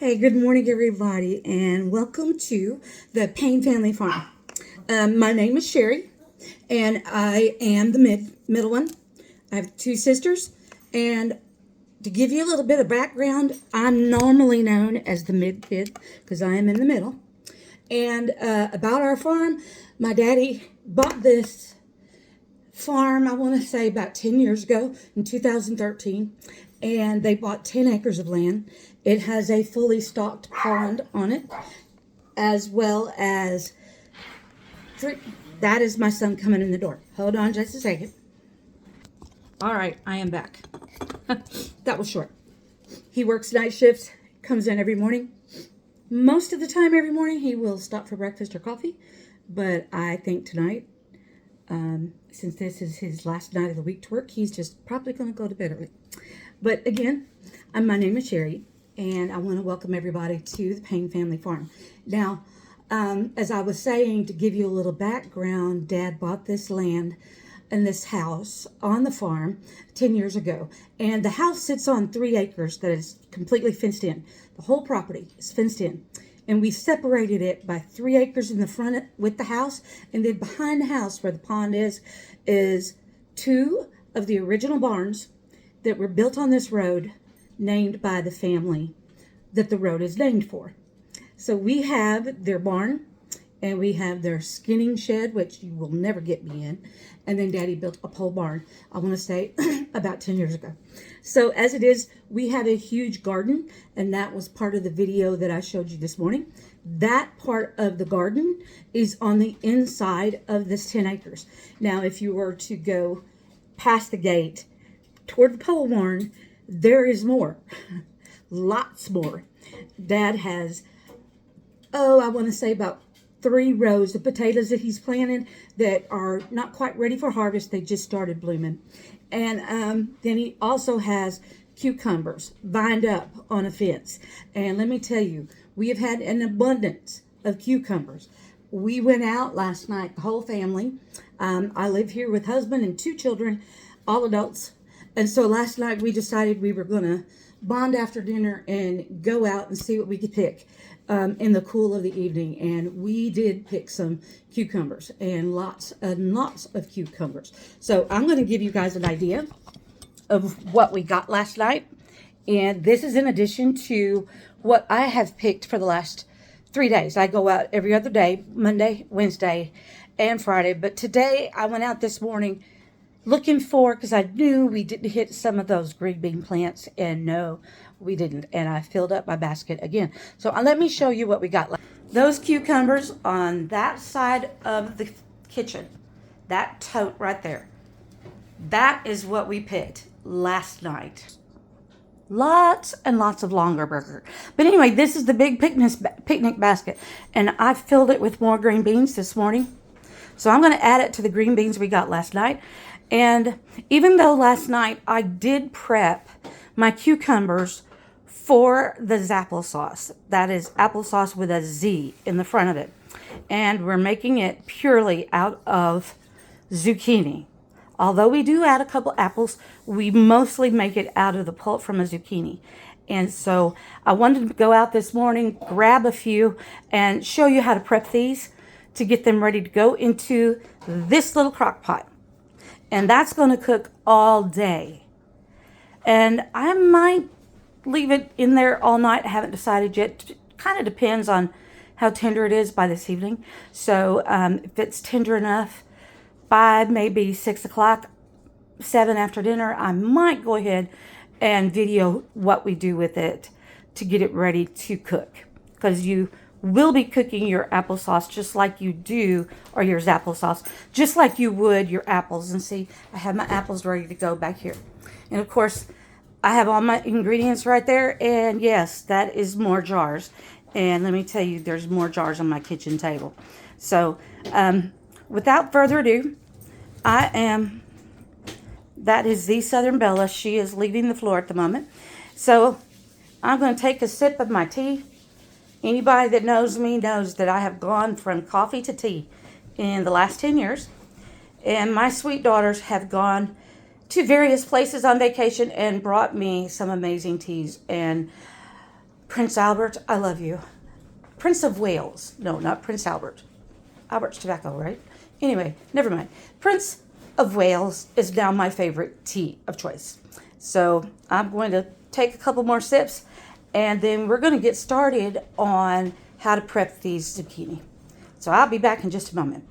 Hey, good morning, everybody, and welcome to the Payne Family Farm. My name is Sherry, and I am the middle one. I have two sisters, and to give you a little bit of background, I'm normally known as the mid kid because I am in the middle. And about our farm, my daddy bought this farm, I want to say about 10 years ago in 2013, and they bought 10 acres of land. It has a fully stocked pond on it, as well as that is my son coming in the door. Hold on just a second. All right, I am back. That was short. He works night shifts, comes in every morning. Most of the time, every morning, he will stop for breakfast or coffee. But I think tonight, since this is his last night of the week to work, he's just probably going to go to bed early. But again, my name is Sherry, and I want to welcome everybody to the Payne Family Farm. Now, as I was saying, to give you a little background, Dad bought this land and this house on the farm 10 years ago. And the house sits on 3 acres that is completely fenced in. The whole property is fenced in. And we separated it by 3 acres in the front with the house. And then behind the house where the pond is 2 of the original barns that were built on this road, named by the family that the road is named for. So we have their barn, and we have their skinning shed, which you will never get me in. And then Daddy built a pole barn, I want to say about 10 years ago. So as it is, we have a huge garden, and that was part of the video that I showed you this morning. That part of the garden is on the inside of this 10 acres. Now, if you were to go past the gate toward the pole barn, there is more, lots more. Dad has, I want to say about 3 rows of potatoes that he's planted that are not quite ready for harvest. They just started blooming. And then he also has cucumbers vined up on a fence. And let me tell you, we have had an abundance of cucumbers. We went out last night, the whole family. I live here with husband and 2 children, all adults. And so last night we decided we were going to bond after dinner and go out and see what we could pick in the cool of the evening. And we did pick some cucumbers, and lots and lots of cucumbers. So I'm going to give you guys an idea of what we got last night. And this is in addition to what I have picked for the last 3 days. I go out every other day, Monday, Wednesday, and Friday. But today I went out this morning looking for, because I knew we didn't hit some of those green bean plants, and no, we didn't. And I filled up my basket again. So let me show you what we got. Those cucumbers on that side of the kitchen, that tote right there, that is what we picked last night. Lots and lots of longer burger. But anyway, this is the big picnic basket, and I filled it with more green beans this morning. So I'm going to add it to the green beans we got last night. And even though last night I did prep my cucumbers for the Zapplesauce, that is applesauce with a Z in the front of it, and we're making it purely out of zucchini. Although we do add a couple apples, we mostly make it out of the pulp from a zucchini. And so I wanted to go out this morning, grab a few, and show you how to prep these to get them ready to go into this little crock pot. And that's going to cook all day. And I might leave it in there all night. I haven't decided yet. It kind of depends on how tender it is by this evening. So if it's tender enough by maybe 6 o'clock, 7 after dinner, I might go ahead and video what we do with it to get it ready to cook. Because you will be cooking your applesauce just like you do, or your Zapplesauce, just like you would your apples. And see, I have my apples ready to go back here. And of course, I have all my ingredients right there. And yes, that is more jars. And let me tell you, there's more jars on my kitchen table. So without further ado, that is the Southern Bella. She is leaving the floor at the moment. So I'm going to take a sip of my tea. Anybody that knows me knows that I have gone from coffee to tea in the last 10 years. And my sweet daughters have gone to various places on vacation and brought me some amazing teas. And Prince Albert, I love you. Prince of Wales. No, not Prince Albert. Albert's tobacco, right? Anyway, never mind. Prince of Wales is now my favorite tea of choice. So I'm going to take a couple more sips, and then we're going to get started on how to prep these zucchini. So I'll be back in just a moment.